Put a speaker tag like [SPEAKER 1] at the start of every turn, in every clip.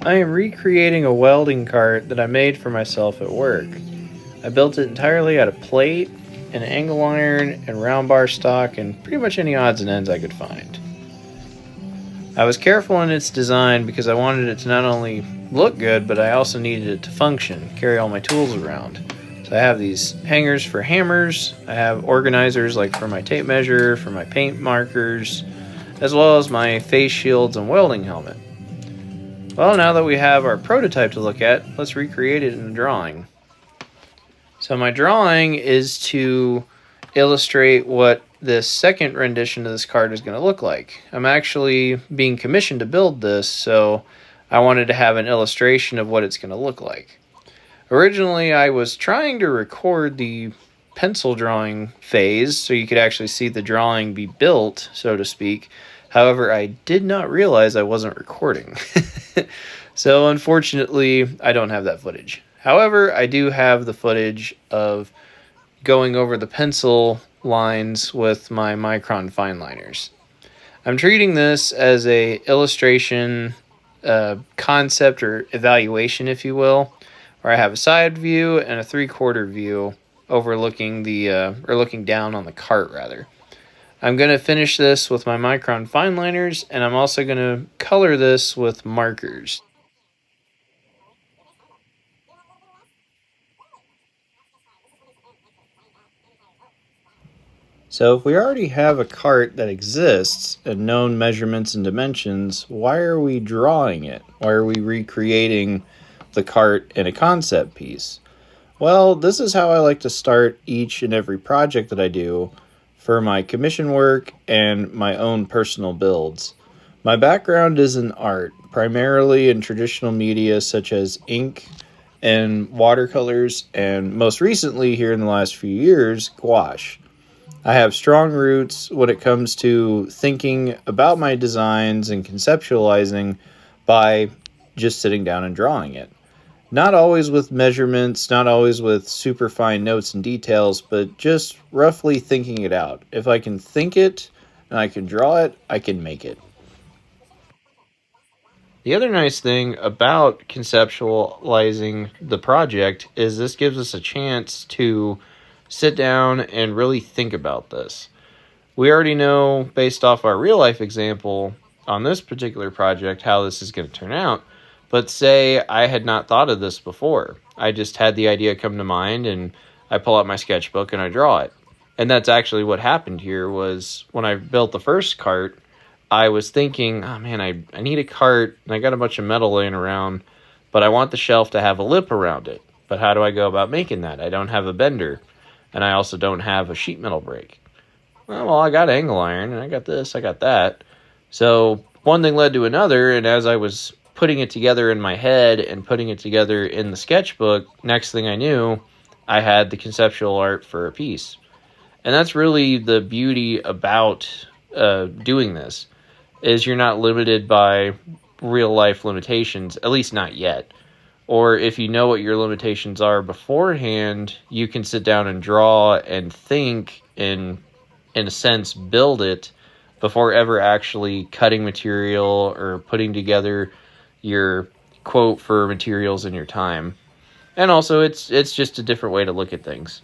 [SPEAKER 1] I am recreating a welding cart that I made for myself at work. I built it entirely out of plate, an angle iron, and round bar stock, and pretty much any odds and ends I could find. I was careful in its design because I wanted it to not only look good, but I also needed it to function, carry all my tools around. So I have these hangers for hammers, I have organizers like for my tape measure, for my paint markers, as well as my face shields and welding helmet. Well, now that we have our prototype to look at, let's recreate it in a drawing. So my drawing is to illustrate what this second rendition of this card is going to look like. I'm actually being commissioned to build this, so I wanted to have an illustration of what it's going to look like. Originally, I was trying to record the pencil drawing phase so you could actually see the drawing be built, so to speak. However, I did not realize I wasn't recording. So unfortunately, I don't have that footage. However, I do have the footage of going over the pencil lines with my micron fine liners. I'm treating this as a illustration, concept or evaluation, if you will, where I have a side view and a 3/4 view overlooking or looking down on the cart rather. I'm going to finish this with my micron fine liners, and I'm also going to color this with markers. So if we already have a cart that exists and known measurements and dimensions, why are we drawing it? Why are we recreating the cart in a concept piece? Well, this is how I like to start each and every project that I do for my commission work and my own personal builds. My background is in art, primarily in traditional media such as ink and watercolors, and most recently here in the last few years, gouache. I have strong roots when it comes to thinking about my designs and conceptualizing by just sitting down and drawing it. Not always with measurements, not always with super fine notes and details, but just roughly thinking it out. If I can think it and I can draw it, I can make it. The other nice thing about conceptualizing the project is this gives us a chance to sit down and really think about this. We already know, based off our real life example on this particular project, how this is going to turn out. But say I had not thought of this before. I just had the idea come to mind and I pull out my sketchbook and I draw it. And that's actually what happened here was when I built the first cart, I was thinking, oh man, I need a cart and I got a bunch of metal laying around, but I want the shelf to have a lip around it. But how do I go about making that? I don't have a bender. And I also don't have a sheet metal brake. Well, I got angle iron, and I got this, I got that. So one thing led to another, and as I was putting it together in my head and putting it together in the sketchbook, next thing I knew, I had the conceptual art for a piece. And that's really the beauty about doing this, is you're not limited by real-life limitations, at least not yet. Or if you know what your limitations are beforehand, you can sit down and draw and think and, in a sense, build it before ever actually cutting material or putting together your quote for materials in your time. And also, it's just a different way to look at things.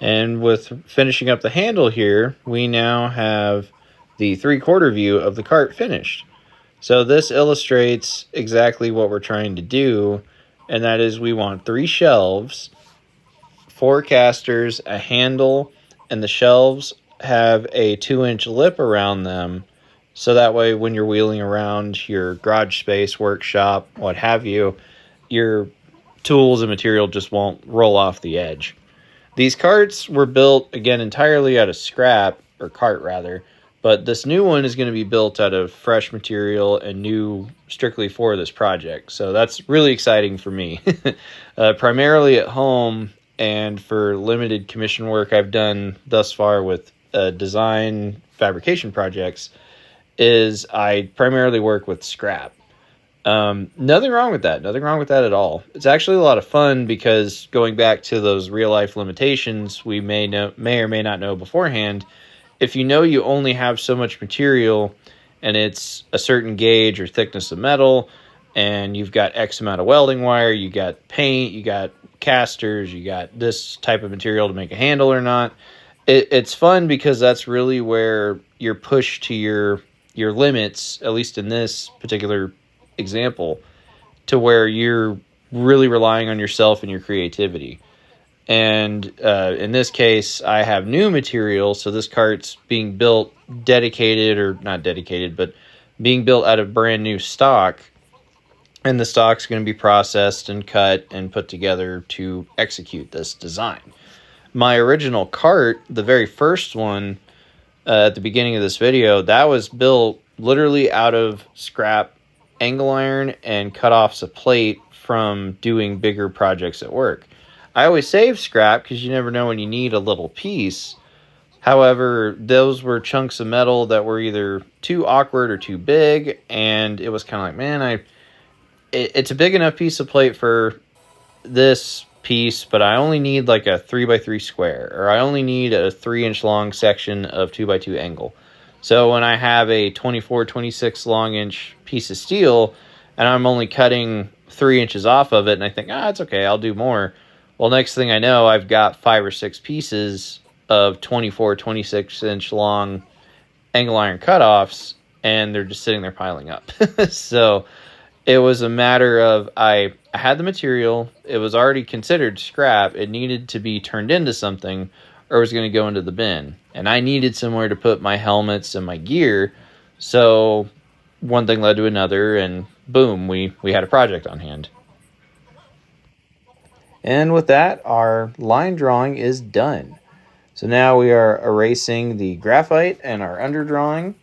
[SPEAKER 1] And with finishing up the handle here, we now have the 3/4 view of the cart finished. So this illustrates exactly what we're trying to do, and that is we want 3 shelves, 4 casters, a handle, and the shelves have a 2-inch lip around them So that way, when you're wheeling around your garage space, workshop, what have you, your tools and material just won't roll off the edge. These carts were built, again, entirely out of scrap, or cart rather, but this new one is going to be built out of fresh material and new strictly for this project. So that's really exciting for me. Primarily at home and for limited commission work I've done thus far with design fabrication projects, is I primarily work with scrap. Nothing wrong with that. Nothing wrong with that at all. It's actually a lot of fun because going back to those real life limitations we may or may not know beforehand, if you know you only have so much material and it's a certain gauge or thickness of metal and you've got X amount of welding wire, you got paint, you got casters, you got this type of material to make a handle or not, it's fun because that's really where you're pushed to your limits, at least in this particular example, to where you're really relying on yourself and your creativity. And in this case, I have new material, so this cart's being built dedicated, or not dedicated, but being built out of brand new stock. And the stock's going to be processed and cut and put together to execute this design. My original cart, the very first one at the beginning of this video, that was built literally out of scrap angle iron and cut-offs of plate from doing bigger projects at work. I always save scrap because you never know when you need a little piece. However, those were chunks of metal that were either too awkward or too big, and it was kind of like, man, it's a big enough piece of plate for this piece, but I only need like a 3x3 square, or I only need a 3-inch long section of 2x2 angle. So when I have a 24-26 long inch piece of steel and I'm only cutting 3 inches off of it, and I think, it's okay, I'll do more. Well, next thing I know, I've got 5 or 6 pieces of 24-26 inch long angle iron cutoffs, and they're just sitting there piling up. So it was a matter of I had the material. It was already considered scrap. It needed to be turned into something, or it was going to go into the bin. And I needed somewhere to put my helmets and my gear. So one thing led to another, and boom, we had a project on hand. And with that, our line drawing is done. So now we are erasing the graphite and our underdrawing.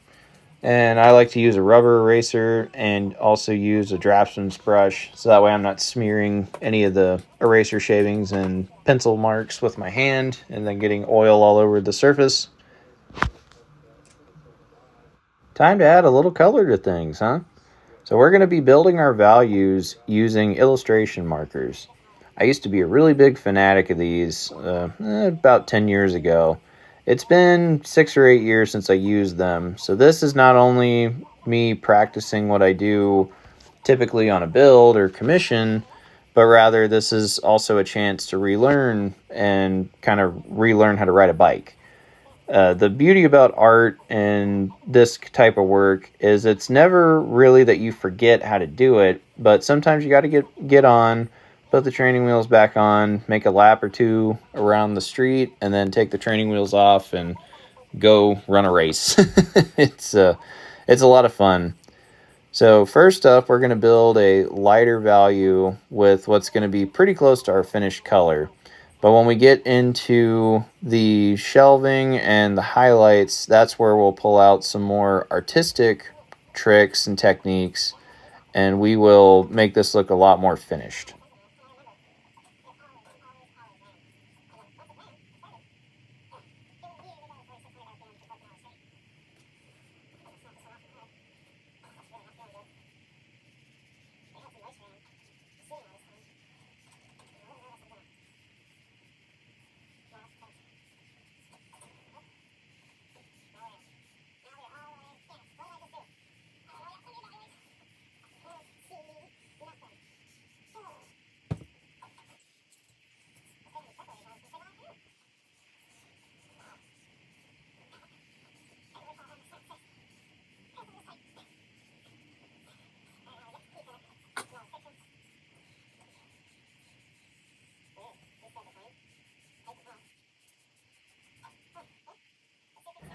[SPEAKER 1] And I like to use a rubber eraser and also use a draftsman's brush, so that way I'm not smearing any of the eraser shavings and pencil marks with my hand and then getting oil all over the surface. Time to add a little color to things, huh? So we're going to be building our values using illustration markers. I used to be a really big fanatic of these about 10 years ago. It's been 6 or 8 years since I used them, so this is not only me practicing what I do typically on a build or commission, but rather this is also a chance to relearn and kind of relearn how to ride a bike. The beauty about art and this type of work is it's never really that you forget how to do it, but sometimes you got to get on, put the training wheels back on, make a lap or two around the street, and then take the training wheels off and go run a race. It's a lot of fun. So first up, we're going to build a lighter value with what's going to be pretty close to our finished color. But when we get into the shelving and the highlights, that's where we'll pull out some more artistic tricks and techniques, and we will make this look a lot more finished.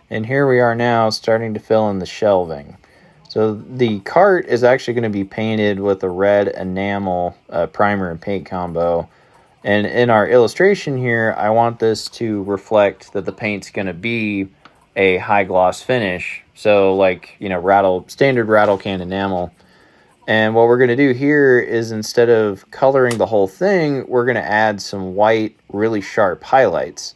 [SPEAKER 1] And here we are now starting to fill in the shelving. So the cart is actually going to be painted with a red enamel primer and paint combo. And in our illustration here, I want this to reflect that the paint's going to be a high gloss finish. So like, standard rattle can enamel. And what we're going to do here is, instead of coloring the whole thing, we're going to add some white, really sharp highlights.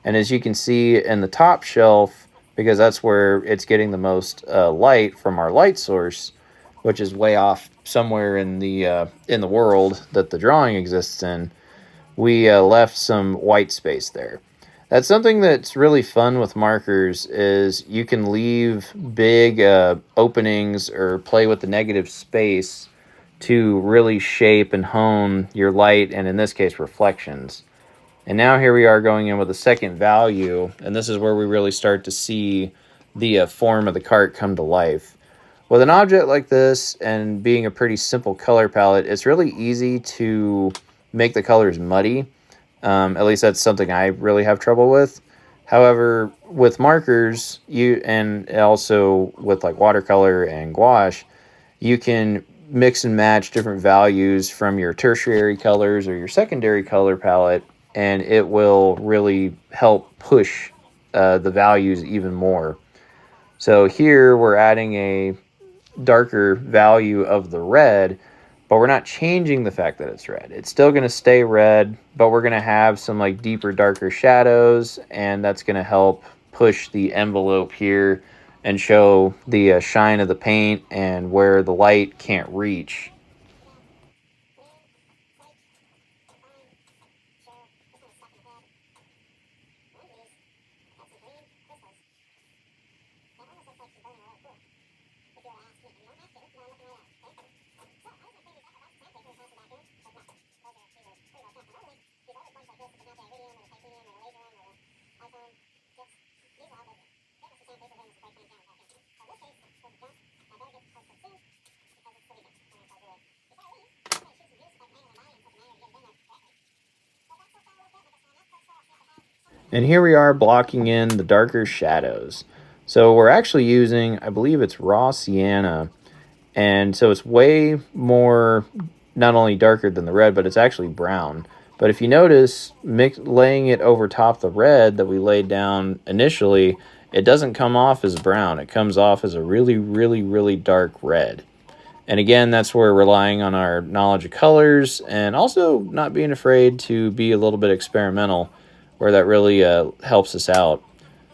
[SPEAKER 1] And as you can see in the top shelf, because that's where it's getting the most light from our light source, which is way off somewhere in the world that the drawing exists in, we left some white space there. That's something that's really fun with markers, is you can leave big openings or play with the negative space to really shape and hone your light, and in this case, reflections. And now here we are going in with a second value, and this is where we really start to see the form of the cart come to life. With an object like this, and being a pretty simple color palette, it's really easy to make the colors muddy. At least that's something I really have trouble with. However, with markers, and also with like watercolor and gouache, you can mix and match different values from your tertiary colors or your secondary color palette, and it will really help push the values even more. So here we're adding a darker value of the red, but we're not changing the fact that it's red. It's still going to stay red, but we're going to have some like deeper, darker shadows, and that's going to help push the envelope here and show the shine of the paint and where the light can't reach. And here we are blocking in the darker shadows. So we're actually using, I believe it's raw sienna. And so it's way more, not only darker than the red, but it's actually brown. But if you notice, laying it over top the red that we laid down initially, it doesn't come off as brown. It comes off as a really, really, really dark red. And again, that's where we're relying on our knowledge of colors, and also not being afraid to be a little bit experimental, where that really helps us out.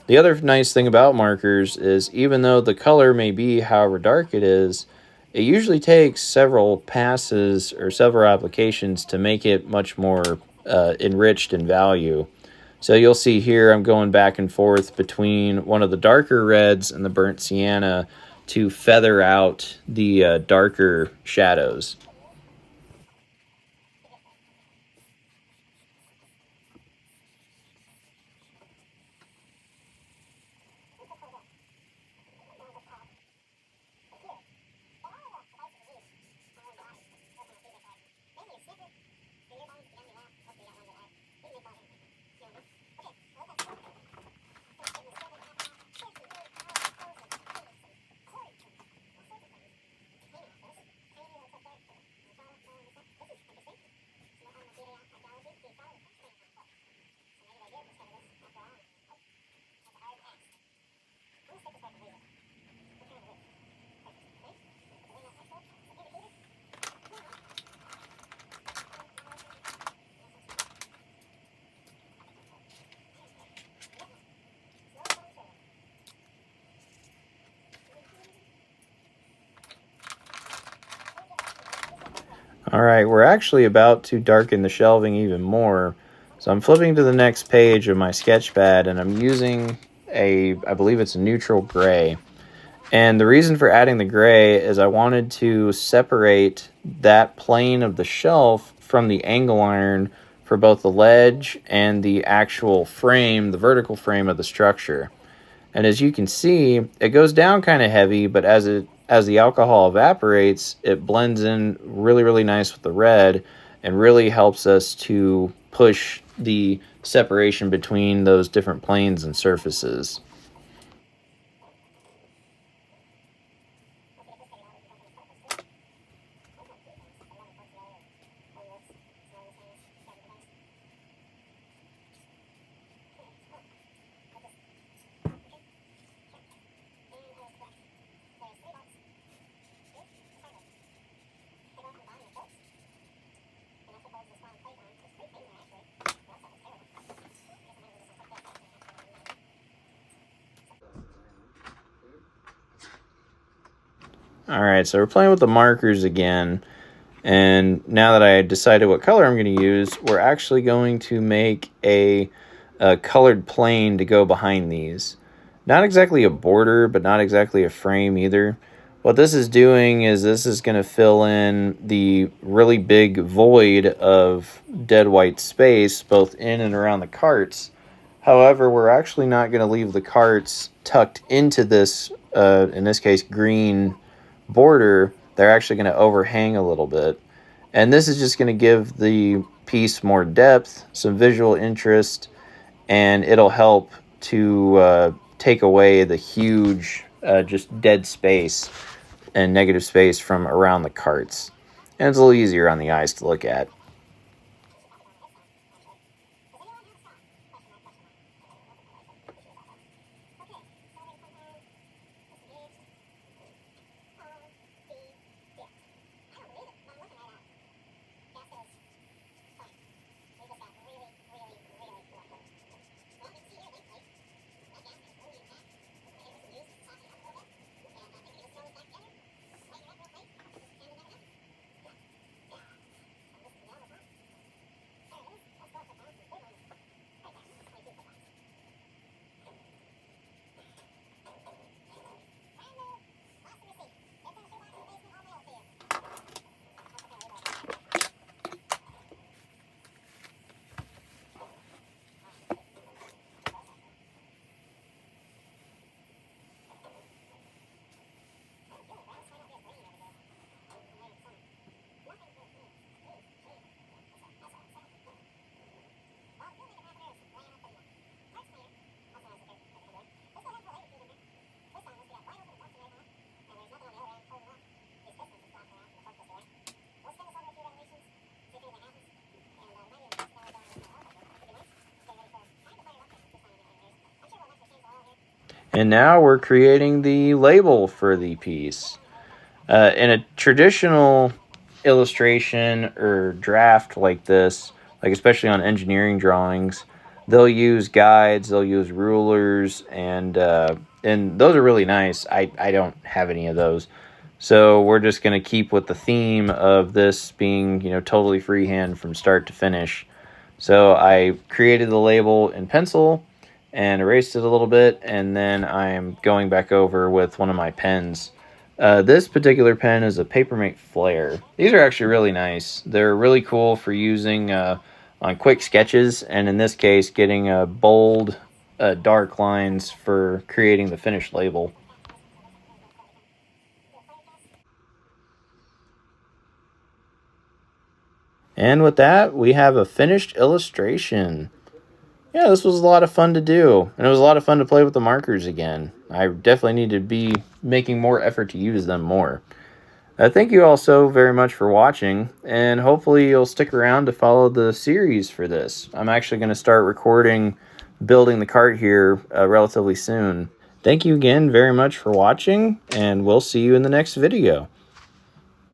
[SPEAKER 1] The other nice thing about markers is, even though the color may be however dark it is, it usually takes several passes or several applications to make it much more enriched in value. So you'll see here I'm going back and forth between one of the darker reds and the burnt sienna to feather out the darker shadows. All right, we're actually about to darken the shelving even more. So I'm flipping to the next page of my sketch pad, and I'm using I believe it's a neutral gray. And the reason for adding the gray is I wanted to separate that plane of the shelf from the angle iron for both the ledge and the actual frame, the vertical frame of the structure. And as you can see, it goes down kind of heavy, but as the alcohol evaporates, it blends in really, really nice with the red, and really helps us to push the separation between those different planes and surfaces. Alright, so we're playing with the markers again. And now that I decided what color I'm going to use, we're actually going to make a colored plane to go behind these. Not exactly a border, but not exactly a frame either. What this is doing is this is going to fill in the really big void of dead white space, both in and around the carts. However, we're actually not going to leave the carts tucked into this, in this case, green border. They're actually going to overhang a little bit. And this is just going to give the piece more depth, some visual interest, and it'll help to take away the huge just dead space and negative space from around the carts. And it's a little easier on the eyes to look at. And now we're creating the label for the piece. In a traditional illustration or draft like this, like especially on engineering drawings, they'll use guides, they'll use rulers, and those are really nice. I don't have any of those. So we're just going to keep with the theme of this being, totally freehand from start to finish. So I created the label in pencil and erased it a little bit, and then I'm going back over with one of my pens. This particular pen is a Papermate Flare. These are actually really nice. They're really cool for using on quick sketches, and in this case, getting bold, dark lines for creating the finished label. And with that, we have a finished illustration. Yeah, this was a lot of fun to do, and it was a lot of fun to play with the markers again. I definitely need to be making more effort to use them more. Thank you all so very much for watching, and hopefully you'll stick around to follow the series for this. I'm actually going to start recording building the cart here relatively soon. Thank you again very much for watching, and we'll see you in the next video.